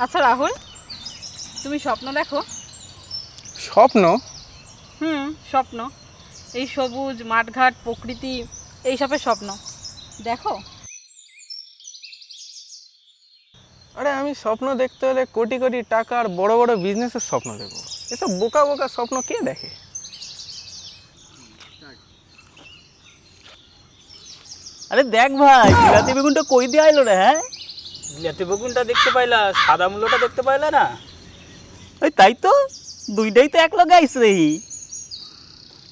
আচ্ছা রাহুল, তুমি স্বপ্ন দেখো? স্বপ্ন? স্বপ্ন। এই সবুজ মাঠঘাট প্রকৃতি এইসবের স্বপ্ন দেখো? আরে আমি স্বপ্ন দেখতে হলে কোটি কোটি টাকা আর বড় বড় বিজনেসের স্বপ্ন দেখব। এসব বোকা বোকা স্বপ্ন কে দেখে? আরে দেখ ভাই, বিলাতি বেগুনটা কই দিয়ে আইলো রে? হ্যাঁ, বিলাতি বেগুনটা দেখতে পাইলা, সাদা মূলোটা দেখতে পাইলা না? ওই তাই তো, দুইটাই তো এক লগে আইস রে।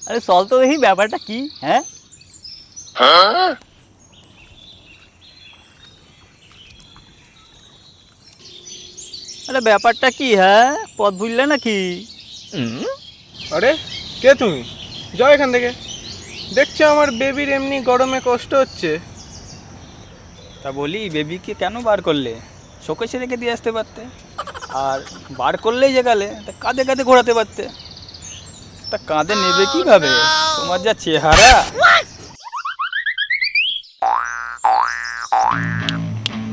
আরে চল তো দেখি ব্যাপারটা কি। হ্যাঁ, আরে ব্যাপারটা কি? হ্যাঁ, পথ ভুললে নাকি? আরে কে তুমি? যাও এখান থেকে। দেখছো আমার বেবির এমনি গরমে কষ্ট হচ্ছে। তা বলি, বেবিকে কেন বার করলে? শোকেশে রেখে দিয়ে আসতে পারতে। আর বার করলেই যে গেলে, তা কাঁধে কাঁধে ঘোরাতে পারতে। তা কাঁধে নেবে কিভাবে? তোমার যা চেহারা।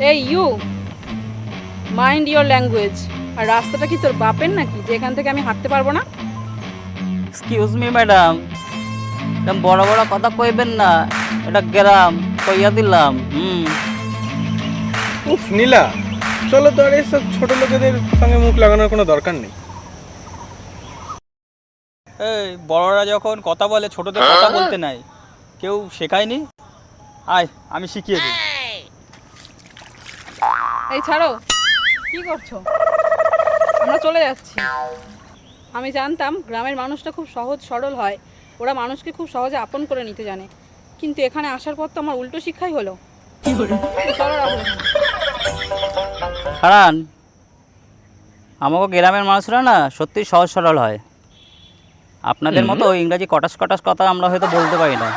এই ইউ, মাইন্ড ইওর ল্যাঙ্গুয়েজ। আর রাস্তাটা কি তোর বাপের নাকি যে এখান থেকে আমি হাঁটতে পারবো না? এক্সকিউজ মি ম্যাডাম, এরকম বড় বড় কথা কইবেন না। এটা গ্রাম, কইয়া দিলাম। উফ নীলা, চলো তো। আর এসব ছোট লোকেদের সঙ্গে মুখ লাগানোর কোনো দরকার নেই। এই বড়রা যখন কথা বলে, ছোটদের কথা বলতে নাই। কেউ শেখায়নি? আয়, আমি শিখিয়ে দিই। এই ছাড়ো, কি করছো? আমরা চলে যাচ্ছি। আমি জানতাম গ্রামের মানুষটা খুব সহজ সরল হয়, ওরা মানুষকে খুব সহজে আপন করে নিতে জানে, কিন্তু এখানে আসার পর তো আমার উল্টো শিক্ষাই হলো। চলো রাহুল। কারণ আমাকে গ্রামের মানুষরা না সত্যি সহজ সরল হয়। আপনাদের মতো ইংরাজি কটাস কটাস কথা আমরা হয়তো বলতে পারি না।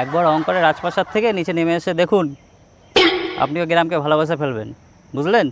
একবার অঙ্করের রাজপ্রাসাদ থেকে নিচে নেমে এসে দেখুন, আপনিও গ্রামকে ভালোবাসা ফেলবেন, বুঝলেন?